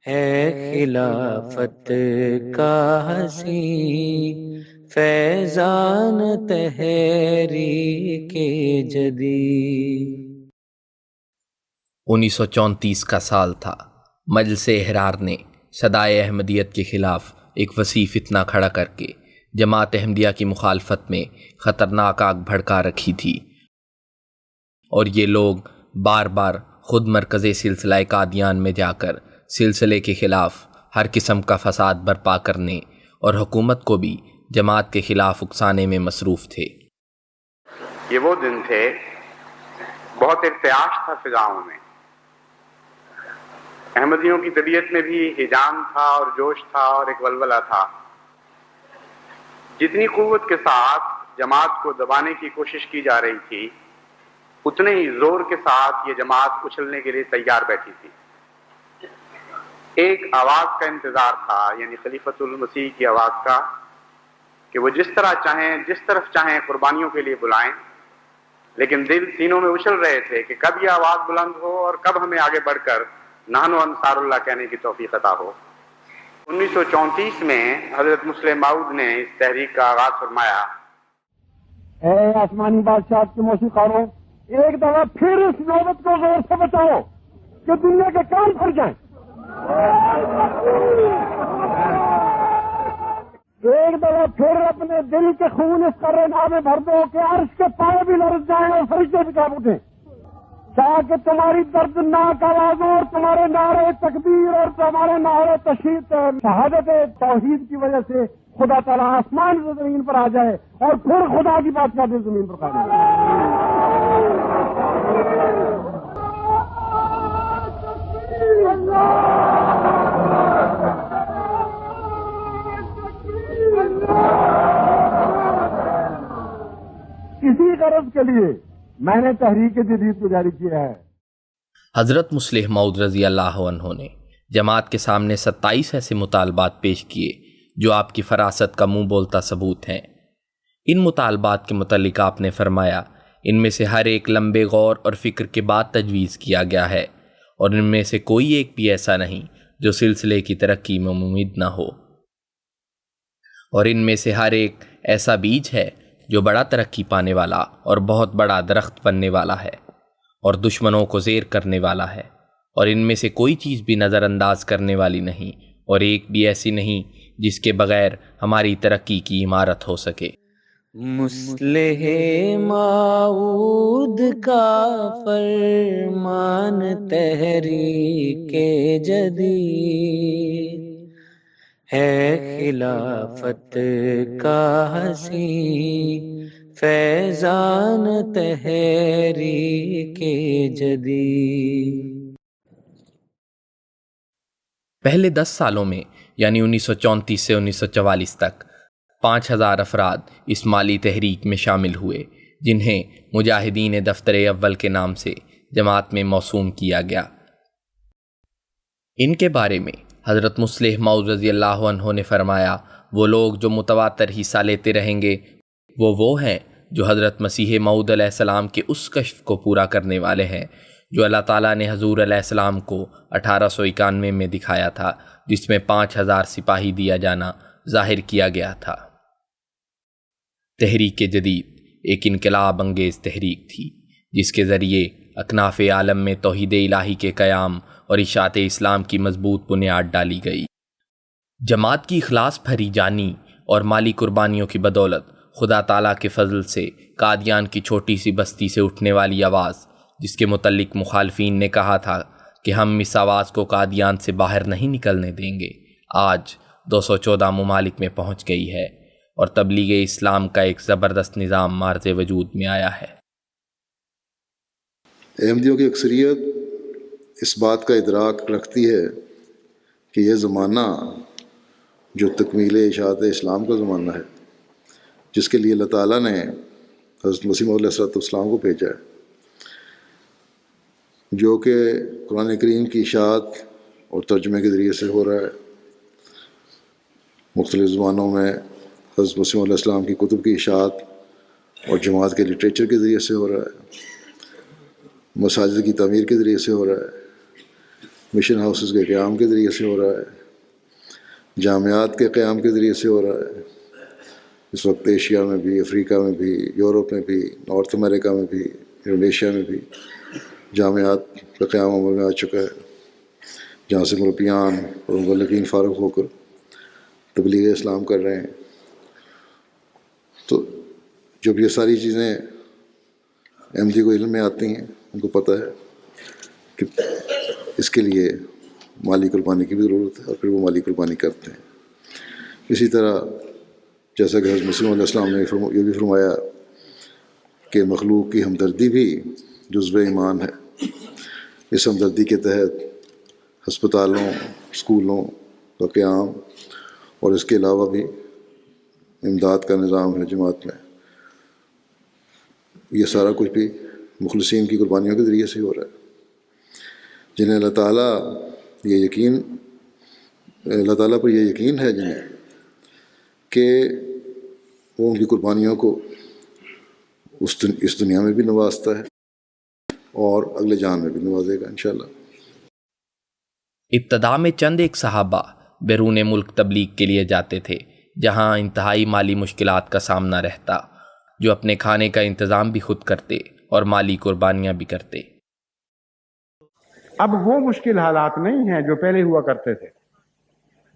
ہے خلافت کا حسین فیضان تحریک جدید۔ 1934 کا سال تھا۔ مجلس احرار نے صدائے احمدیت کے خلاف ایک وسیع فتنہ کھڑا کر کے جماعت احمدیہ کی مخالفت میں خطرناک آگ بھڑکا رکھی تھی، اور یہ لوگ بار بار خود مرکز سلسلہ قادیان میں جا کر سلسلے کے خلاف ہر قسم کا فساد برپا کرنے اور حکومت کو بھی جماعت کے خلاف اکسانے میں مصروف تھے۔ یہ وہ دن تھے، بہت ارتعاش تھا فضاؤں میں، احمدیوں کی طبیعت میں بھی ہیجان تھا اور جوش تھا اور ایک ولولہ تھا۔ جتنی قوت کے ساتھ جماعت کو دبانے کی کوشش کی جا رہی تھی، اتنے ہی زور کے ساتھ یہ جماعت اچھلنے کے لیے تیار بیٹھی تھی۔ ایک آواز کا انتظار تھا، یعنی خلیفۃ المسیح کی آواز کا، کہ وہ جس طرح چاہیں، جس طرف چاہیں قربانیوں کے لیے بلائیں، لیکن دل سینوں میں اچھل رہے تھے کہ کب یہ آواز بلند ہو اور کب ہمیں آگے بڑھ کر نحن انصار اللہ کہنے کی توفیق عطا ہو۔ 1934 میں حضرت مسلم موعود نے اس تحریک کا آغاز فرمایا۔ اے آسمانی بادشاہ کے موسیقاروں، ایک دفعہ پھر اس نوبت کو زور سے بچاؤ کہ دنیا کے کان پھٹ جائیں۔ ایک دفعہ پھر اپنے دل کے خون اس قدر میں بھر دو کہ عرش کے پائے بھی لرز جائیں اور فرشتے بھی کانپ اٹھیں، تاکہ تمہاری دردناک آوازوں اور تمہارے نعرے تکبیر اور تمہارے نعرے تشہید شہادت توحید کی وجہ سے خدا تعالیٰ آسمان سے زمین پر آ جائے اور پھر خدا کی بادشاہت زمین پر قائم ہو۔ اسی غرض کے لیے میں نے تحریک جدید کو جاری کیا ہے۔ حضرت مسلم موعود رضی اللہ عنہ نے جماعت کے سامنے 27 ایسے مطالبات پیش کیے جو آپ کی فراست کا منہ بولتا ثبوت ہیں۔ ان مطالبات کے متعلق آپ نے فرمایا، ان میں سے ہر ایک لمبے غور اور فکر کے بعد تجویز کیا گیا ہے، اور ان میں سے کوئی ایک بھی ایسا نہیں جو سلسلے کی ترقی میں ممید نہ ہو، اور ان میں سے ہر ایک ایسا بیج ہے جو بڑا ترقی پانے والا اور بہت بڑا درخت بننے والا ہے اور دشمنوں کو زیر کرنے والا ہے، اور ان میں سے کوئی چیز بھی نظر انداز کرنے والی نہیں، اور ایک بھی ایسی نہیں جس کے بغیر ہماری ترقی کی عمارت ہو سکے۔ مصلح موعود کا فرمان تحریک جدید ہے خلافت کا حسین فیضان تحریک جدید۔ پہلے 10 سالوں میں یعنی 1934 سے 1944 تک 5000 افراد اس مالی تحریک میں شامل ہوئے، جنہیں مجاہدین دفتر اول کے نام سے جماعت میں موسوم کیا گیا۔ ان کے بارے میں حضرت مسلم موعود رضی اللہ عنہ نے فرمایا، وہ لوگ جو متواتر حصہ لیتے رہیں گے وہ ہیں جو حضرت مسیح موعود علیہ السلام کے اس کشف کو پورا کرنے والے ہیں جو اللہ تعالیٰ نے حضور علیہ السلام کو 1891 میں دکھایا تھا، جس میں 5000 سپاہی دیا جانا ظاہر کیا گیا تھا۔ تحریک جدید ایک انقلاب انگیز تحریک تھی جس کے ذریعے اکناف عالم میں توحید الہی کے قیام اور اشاعت اسلام کی مضبوط بنیاد ڈالی گئی۔ جماعت کی اخلاص بھری جانی اور مالی قربانیوں کی بدولت خدا تعالیٰ کے فضل سے قادیان کی چھوٹی سی بستی سے اٹھنے والی آواز، جس کے متعلق مخالفین نے کہا تھا کہ ہم اس آواز کو قادیان سے باہر نہیں نکلنے دیں گے، آج 214 ممالک میں پہنچ گئی ہے، اور تبلیغ اسلام کا ایک زبردست نظام مارز وجود میں آیا ہے۔ احمدیوں کی اکثریت اس بات کا ادراک رکھتی ہے کہ یہ زمانہ جو تکمیل اشاعت اسلام کا زمانہ ہے، جس کے لیے اللہ تعالیٰ نے حضرت مسیح موعود علیہ السلام کو بھیجا ہے، جو کہ قرآن کریم کی اشاعت اور ترجمے کے ذریعے سے ہو رہا ہے، مختلف زبانوں میں حضرت مسیح علیہ السلام کی کتب کی اشاعت اور جماعت کے لٹریچر کے ذریعے سے ہو رہا ہے، مساجد کی تعمیر کے ذریعے سے ہو رہا ہے، مشن ہاؤسز کے قیام کے ذریعے سے ہو رہا ہے، جامعات کے قیام کے ذریعے سے ہو رہا ہے۔ اس وقت ایشیا میں بھی، افریقہ میں بھی، یورپ میں بھی، نارتھ امریکہ میں بھی، انڈونیشیا میں بھی جامعات کا قیام عمل میں آ چکا ہے، جہاں سے مربیان اور مبلغین فارغ ہو کر تبلیغ اسلام کر رہے ہیں۔ تو جب یہ ساری چیزیں احمدی کو علم میں آتی ہیں، ان کو پتہ ہے کہ اس کے لیے مالی قربانی کی بھی ضرورت ہے، اور پھر وہ مالی قربانی کرتے ہیں۔ اسی طرح جیسا کہ حضرت مسیح علیہ السلام نے یہ بھی فرمایا کہ مخلوق کی ہمدردی بھی جزو ایمان ہے۔ اس ہمدردی کے تحت ہسپتالوں، اسکولوں کا قیام اور اس کے علاوہ بھی امداد کا نظام ہے جماعت میں، یہ سارا کچھ بھی مخلصین کی قربانیوں کے ذریعے سے ہو رہا ہے، جنہیں اللہ تعالیٰ پر یہ یقین ہے جنہیں کہ وہ ان کی قربانیوں کو اس دنیا میں بھی نوازتا ہے اور اگلے جان میں بھی نوازے گا انشاءاللہ۔ ابتدا میں چند ایک صحابہ بیرون ملک تبلیغ کے لیے جاتے تھے، جہاں انتہائی مالی مشکلات کا سامنا رہتا، جو اپنے کھانے کا انتظام بھی خود کرتے اور مالی قربانیاں بھی کرتے۔ اب وہ مشکل حالات نہیں ہیں جو پہلے ہوا کرتے تھے۔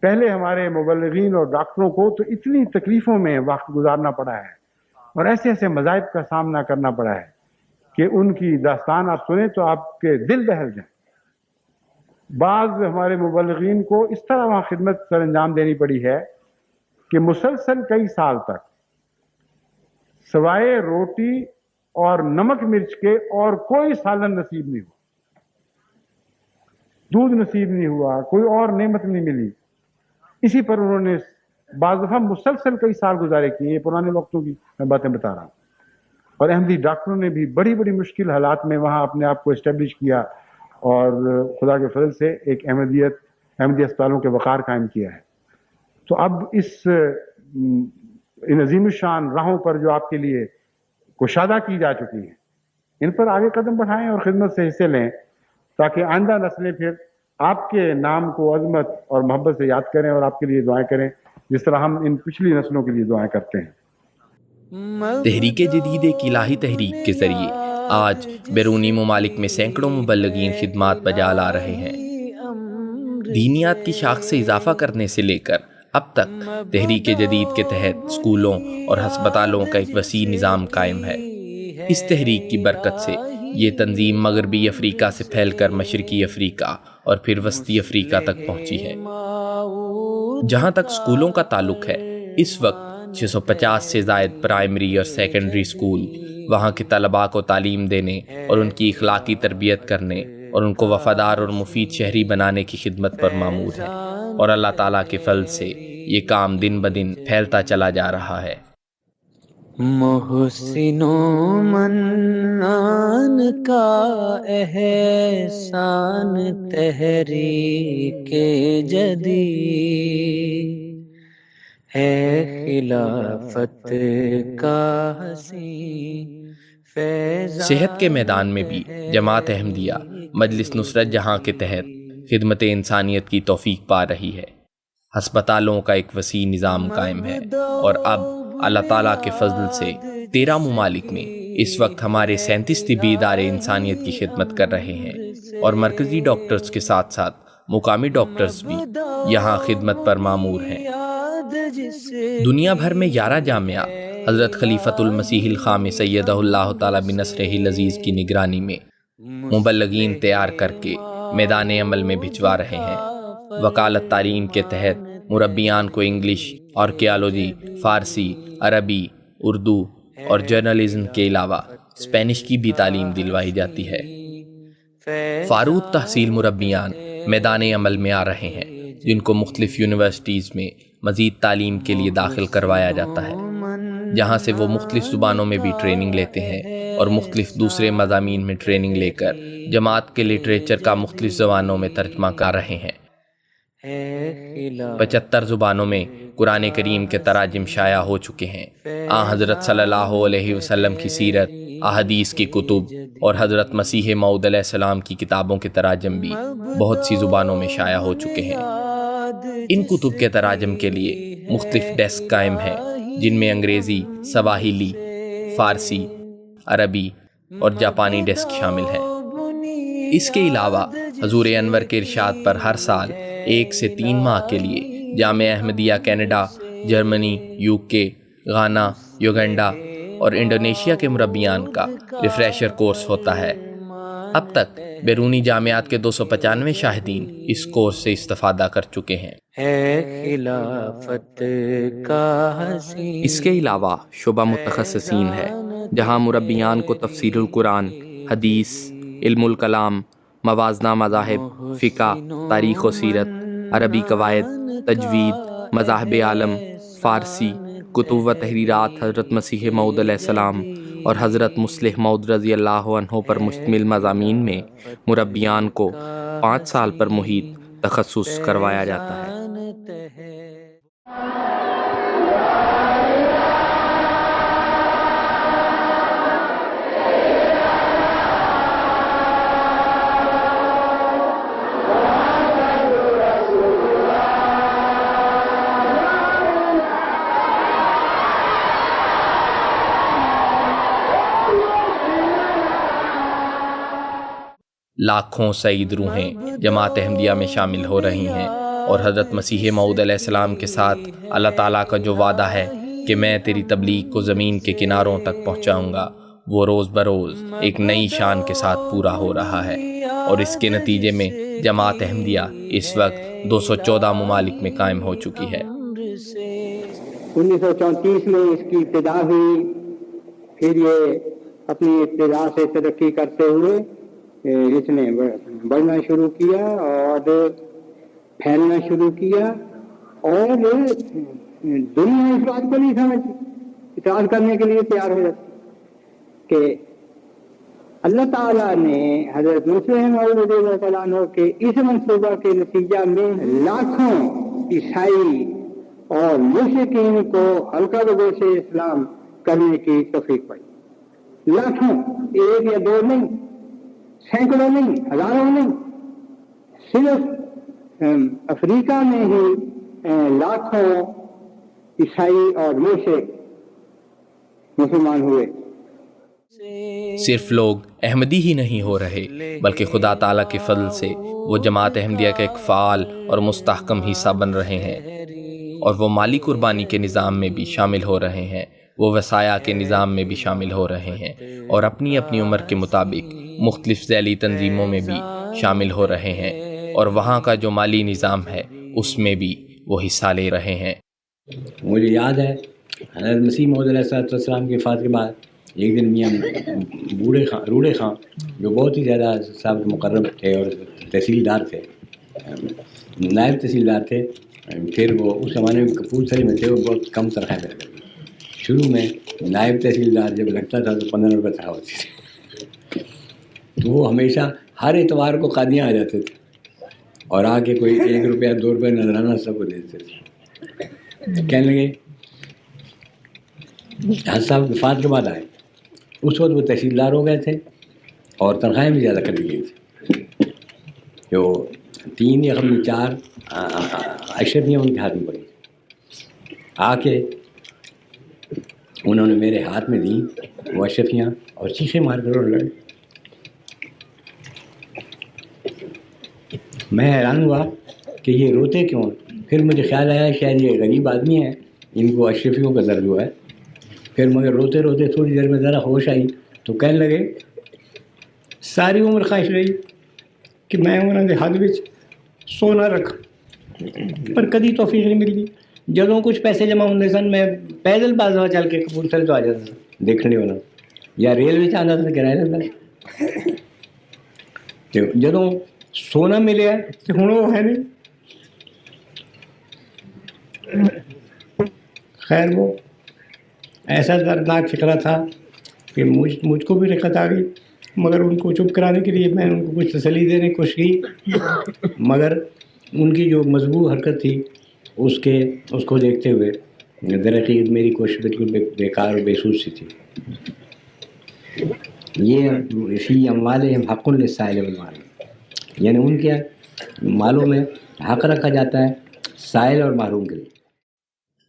پہلے ہمارے مبلغین اور ڈاکٹروں کو تو اتنی تکلیفوں میں وقت گزارنا پڑا ہے اور ایسے ایسے مذاہب کا سامنا کرنا پڑا ہے کہ ان کی داستان آپ سنیں تو آپ کے دل دہل جائیں۔ بعض ہمارے مبلغین کو اس طرح وہاں خدمت سر انجام دینی پڑی ہے کہ مسلسل کئی سال تک سوائے روٹی اور نمک مرچ کے اور کوئی سالن نصیب نہیں ہوا، دودھ نصیب نہیں ہوا، کوئی اور نعمت نہیں ملی۔ اسی پر انہوں نے بعض دفعہ مسلسل کئی سال گزارے کیے، یہ پرانے وقتوں کی میں باتیں بتا رہا ہوں۔ اور احمدی ڈاکٹروں نے بھی بڑی بڑی مشکل حالات میں وہاں اپنے آپ کو اسٹیبلش کیا اور خدا کے فضل سے ایک احمدی اسپتالوں کے وقار قائم کیا ہے۔ تو اب ان عظیم الشان راہوں پر جو آپ کے لیے کشادہ کی جا چکی ہیں، ان پر آگے قدم بڑھائیں اور خدمت سے حصے لیں، تاکہ آئندہ نسلیں پھر آپ کے نام کو عظمت اور محبت سے یاد کریں اور آپ کے لیے دعائیں کریں، جس طرح ہم ان پچھلی نسلوں کے لیے دعائیں کرتے ہیں۔ تحریک جدید ایک الہی تحریک کے ذریعے آج بیرونی ممالک میں سینکڑوں مبلغین خدمات بجا لا رہے ہیں۔ دینیات کی شاخ سے اضافہ کرنے سے لے کر اب تک تحریک جدید کے تحت اسکولوں اور ہسپتالوں کا ایک وسیع نظام قائم ہے۔ اس تحریک کی برکت سے یہ تنظیم مغربی افریقہ سے پھیل کر مشرقی افریقہ اور پھر وسطی افریقہ تک پہنچی ہے۔ جہاں تک اسکولوں کا تعلق ہے، اس وقت 650 سے زائد پرائمری اور سیکنڈری اسکول وہاں کے طلباء کو تعلیم دینے اور ان کی اخلاقی تربیت کرنے اور ان کو وفادار اور مفید شہری بنانے کی خدمت پر مامور ہیں، اور اللہ تعالیٰ کے فضل سے یہ کام دن بدن پھیلتا چلا جا رہا ہے۔ محسن و منان کا احسان تحریک جدید ہے، خلافت کا حسین فیضان۔ صحت کے میدان میں بھی جماعت احمدیہ مجلس نصرت جہاں کے تحت خدمت انسانیت کی توفیق پا رہی ہے۔ ہسپتالوں کا ایک وسیع نظام قائم ہے، اور اب اللہ تعالیٰ کے فضل سے 13 ممالک میں اس وقت ہمارے 37 طبی ادارے انسانیت کی خدمت کر رہے ہیں، اور مرکزی ڈاکٹرز کے ساتھ ساتھ مقامی ڈاکٹرز بھی یہاں خدمت پر مامور ہیں۔ دنیا بھر میں 11 جامعات حضرت خلیفۃ المسیح الخامس سیدہ اللہ تعالیٰ بنصرہ العزیز کی نگرانی میں مبلغین تیار کر کے میدان عمل میں بھجوا رہے ہیں۔ وکالت تعلیم کے تحت مربیان کو انگلش، آرکیالوجی، فارسی، عربی، اردو اور جرنلزم کے علاوہ اسپینش کی بھی تعلیم دلوائی جاتی ہے۔ فاروق تحصیل مربیان میدان عمل میں آ رہے ہیں، جن کو مختلف یونیورسٹیز میں مزید تعلیم کے لیے داخل کروایا جاتا ہے، جہاں سے وہ مختلف زبانوں میں بھی ٹریننگ لیتے ہیں اور مختلف دوسرے مضامین میں ٹریننگ لے کر جماعت کے لٹریچر کا مختلف زبانوں میں ترجمہ کر رہے ہیں۔ 75 زبانوں میں قرآن کریم کے تراجم شائع ہو چکے ہیں۔ حضرت صلی اللہ علیہ وسلم کی سیرت، احادیث کی کتب اور حضرت مسیح موعود علیہ السلام کی کتابوں کے تراجم بھی بہت سی زبانوں میں شائع ہو چکے ہیں۔ ان کتب کے تراجم کے لیے مختلف ڈیسک قائم ہیں، جن میں انگریزی، سواحیلی، فارسی، عربی اور جاپانی ڈیسک شامل ہیں۔ اس کے علاوہ حضور انور کے ارشاد پر ہر سال 1 سے 3 ماہ کے لیے جامعہ احمدیہ کینیڈا، جرمنی، UK، غانا، یوگنڈا اور انڈونیشیا کے مربیان کا ریفریشر کورس ہوتا ہے۔ اب تک بیرونی جامعات کے 295 شاہدین اس کورس سے استفادہ کر چکے ہیں۔ خلافت کا حسین۔ اس کے علاوہ شعبہ متخصصین ہے، جہاں مربیان کو تفسیر القرآن، حدیث، علم الکلام، موازنہ مذاہب، فقہ، تاریخ و سیرت، عربی قواعد، تجوید، مذاہب عالم، فارسی، کتب و تحریرات حضرت مسیح موعود علیہ السلام اور حضرت مصلح موعود رضی اللہ عنہ پر مشتمل مضامین میں مربیان کو 5 سال پر محیط تخصص کروایا جاتا ہے۔ لاکھوں سعید روحیں جماعت احمدیہ میں شامل ہو رہی ہیں، اور حضرت مسیح موعود علیہ السلام کے ساتھ اللہ تعالیٰ کا جو وعدہ ہے کہ میں تیری تبلیغ کو زمین کے کناروں تک پہنچاؤں گا، وہ روز بروز ایک نئی شان کے ساتھ پورا ہو رہا ہے، اور اس کے نتیجے میں جماعت احمدیہ اس وقت 214 ممالک میں قائم ہو چکی ہے۔ 1934 میں اس کی ابتدا ہوئی، پھر یہ اپنی ابتدا سے ترقی کرتے ہوئے اس نے بڑھنا شروع کیا اور پھیلنا شروع کیا، اور دنیا اس بات کو نہیں سمجھتی، اعتراض کرنے کے لیے تیار ہو جاتی کہ اللہ تعالیٰ نے حضرت مسیح موعود رضی اللہ تعالیٰ عنہ کے اس منصوبہ کے نتیجہ میں لاکھوں عیسائی اور مشرکین کو حلقہ بگوش اسلام کرنے کی توفیق پائی۔ لاکھوں، 1 یا 2 نہیں، سینکڑوں نہیں، ہزاروں نہیں، صرف افریقہ میں ہی لاکھوں عیسائی اور مشرک مسلمان ہوئے۔ صرف لوگ احمدی ہی نہیں ہو رہے، بلکہ خدا تعالیٰ کے فضل سے وہ جماعت احمدیہ کا ایک فعال اور مستحکم حصہ بن رہے ہیں، اور وہ مالی قربانی کے نظام میں بھی شامل ہو رہے ہیں، وہ وصایا کے نظام میں بھی شامل ہو رہے ہیں، اور اپنی اپنی عمر کے مطابق مختلف ذیلی تنظیموں میں بھی شامل ہو رہے ہیں، اور وہاں کا جو مالی نظام ہے اس میں بھی وہ حصہ لے رہے ہیں۔ مجھے یاد ہے حضرت مسیح موعود علیہ السلام کی وفات کے بعد ایک دن میاں روڑے خان جو بہت ہی زیادہ صاحب کے مقرب تھے اور تحصیلدار تھے، نائب تحصیلدار تھے، پھر وہ اس زمانے میں کپورتھلے میں تھے، وہ بہت کم تنخواہ ملتی تھی۔ شروع میں نائب تحصیلدار جب لگتا تھا تو 15 روپے تنخواہ ہوتی تھی، تو وہ ہمیشہ ہر اتوار کو قادیاں آ جاتے تھے اور آ کے کوئی 1 روپیہ 2 روپے نذرانہ سب کو دیتے تھے۔ کہنے لگے حضرت صاحب وفات کے بعد آئے، اس وقت وہ تحصیلدار ہو گئے تھے اور تنخواہیں بھی زیادہ کر دی گئی تھی، جو 3 یا 4 اشرفیاں ان کے ہاتھ میں پڑی۔ آ کے انہوں نے میرے ہاتھ میں دیں وہ اشرفیاں اور چیخیں مار کر لڑے۔ میں حیران ہوا کہ یہ روتے کیوں؟ پھر مجھے خیال آیا شاید یہ غریب آدمی ہیں، ان کو اشرفیوں کا درد ہوا ہے۔ پھر مگر روتے روتے تھوڑی دیر میں ذرا ہوش آئی تو کہنے لگے ساری عمر خواہش رہی کہ میں انہوں کے ہاتھ میں سونا رکھا، پر کدی توفیق نہیں ملتی۔ جدوں کچھ پیسے جمع ہوتے سن میں پیدل بازوا چل کے کپورتھلے تو آ جاتا تھا دیکھنے ہونا، یا ریل میں آتا تھا کرایہ لیتا۔ تو جدوں سونا ملیا تو ہوں وہ ہے نہیں۔ خیر وہ ایسا دردناک فکرہ تھا کہ مجھ کو بھی رکت آ گئی، مگر ان کو چپ کرانے کے لیے میں نے ان کو کچھ تسلی دینے کی کوشش کی، مگر ان کی جو مضبوط حرکت تھی اس کو دیکھتے ہوئے درحقیقت میری کوشش بالکل بیکار اور بے سود سی تھی۔ یہ فی اموالہم حق للسائل والمحروم، یعنی ان کے مالوں میں حق رکھا جاتا ہے سائل اور محروم کے لیے۔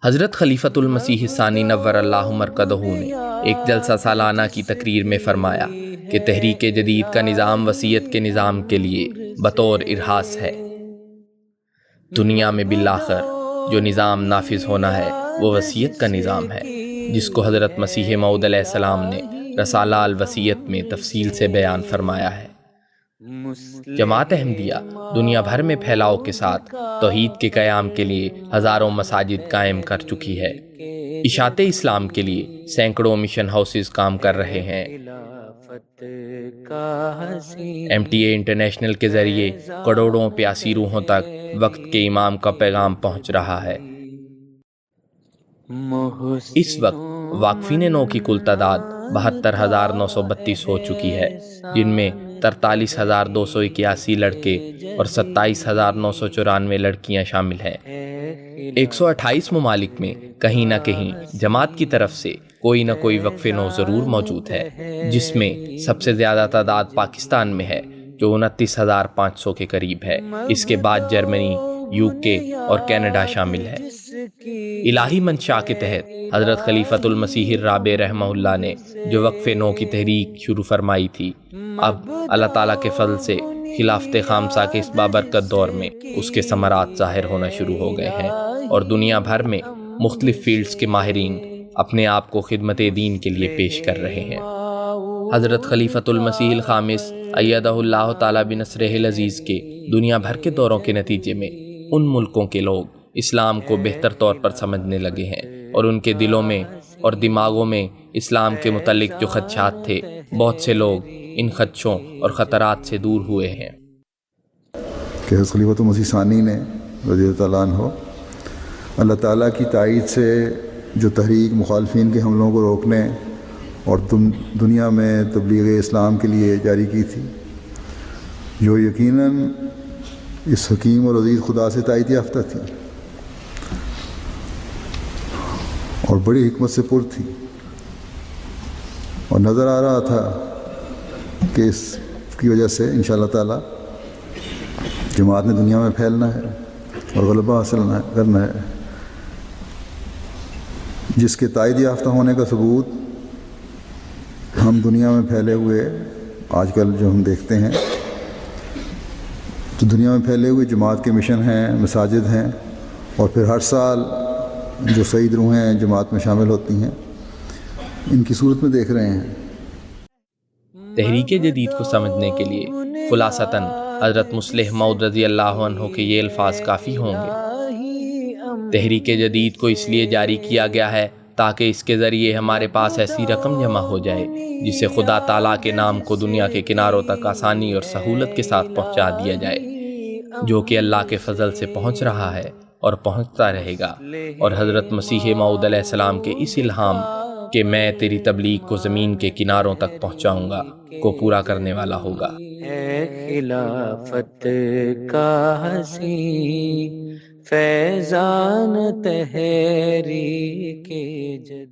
حضرت خلیفۃ المسیح ثانی نور اللہ مرکزہ نے ایک جلسہ سالانہ کی تقریر میں فرمایا کہ تحریک جدید کا نظام وصیت کے نظام کے لیے بطور ارہاس ہے۔ دنیا میں بالآخر جو نظام نافذ ہونا ہے وہ وصیت کا نظام ہے، جس کو حضرت مسیح موعود علیہ السلام نے رسالہ الوصیت میں تفصیل سے بیان فرمایا ہے۔ جماعت احمدیہ دنیا بھر میں پھیلاؤ کے ساتھ توحید کے قیام کے لیے ہزاروں مساجد قائم کر چکی ہے۔ اشاعت اسلام کے لیے سینکڑوں مشن ہاؤسز کام کر رہے ہیں۔ MTA انٹرنیشنل کے ذریعے کروڑوں پیاسی روحوں تک وقت کے امام کا پیغام پہنچ رہا ہے۔ اس وقت واقفین نو کی کل تعداد 72,932 ہو چکی ہے، جن میں 43,281 لڑکے اور 27,994 لڑکیاں شامل ہیں۔ 128 ممالک میں کہیں نہ کہیں جماعت کی طرف سے کوئی نہ کوئی وقف نو ضرور موجود ہے، جس میں سب سے زیادہ تعداد پاکستان میں ہے جو 29,500 کے قریب ہے۔ اس کے بعد جرمنی، UK اور کینیڈا شامل ہے۔ الہی منشا کے تحت حضرت خلیفۃ المسیح الرابع رحمہ اللہ نے جو وقف نو کی تحریک شروع فرمائی تھی، اب اللہ تعالیٰ کے فضل سے خلافت خامسہ کے اس بابرکت دور میں اس کے ثمرات ظاہر ہونا شروع ہو گئے ہیں، اور دنیا بھر میں مختلف فیلڈز کے ماہرین اپنے آپ کو خدمت دین کے لیے پیش کر رہے ہیں۔ حضرت خلیفۃ المسیح الخامس ایدہ اللہ تعالیٰ بنصرہ العزیز کے دنیا بھر کے دوروں کے نتیجے میں ان ملکوں کے لوگ اسلام کو بہتر طور پر سمجھنے لگے ہیں، اور ان کے دلوں میں اور دماغوں میں اسلام کے متعلق جو خدشات تھے، بہت سے لوگ ان خدشوں اور خطرات سے دور ہوئے ہیں۔ کہ حضرت خلیفۃ المسیح ثانی نے رضی اللہ عنہ اللہ تعالیٰ کی تائید سے جو تحریک مخالفین کے حملوں کو روکنے اور دنیا میں تبلیغ اسلام کے لیے جاری کی تھی، جو یقیناً اس حکیم اور عزیز خدا سے تائید یافتہ تھی اور بڑی حکمت سے پر تھی، اور نظر آ رہا تھا کہ اس کی وجہ سے انشاءاللہ تعالیٰ جماعت نے دنیا میں پھیلنا ہے اور غلبہ حاصل کرنا ہے، جس کے تائید یافتہ ہونے کا ثبوت ہم دنیا میں پھیلے ہوئے آج کل جو ہم دیکھتے ہیں، تو دنیا میں پھیلے ہوئے جماعت کے مشن ہیں، مساجد ہیں، اور پھر ہر سال جو سعید روحیں جماعت میں شامل ہوتی ہیں، ان کی صورت میں دیکھ رہے ہیں۔ تحریک جدید کو سمجھنے کے لیے خلاصتاً حضرت مصلح موعود رضی اللہ عنہ کے یہ الفاظ کافی ہوں گے۔ تحریک جدید کو اس لیے جاری کیا گیا ہے تاکہ اس کے ذریعے ہمارے پاس ایسی رقم جمع ہو جائے جسے خدا تعالیٰ کے نام کو دنیا کے کناروں تک آسانی اور سہولت کے ساتھ پہنچا دیا جائے، جو کہ اللہ کے فضل سے پہنچ رہا ہے اور پہنچتا رہے گا، اور حضرت مسیح موعود علیہ السلام کے اس الہام کہ میں تیری تبلیغ کو زمین کے کناروں تک پہنچاؤں گا کو پورا کرنے والا ہوگا۔ اے خلافت کا حسین فیضان تحریک جدید۔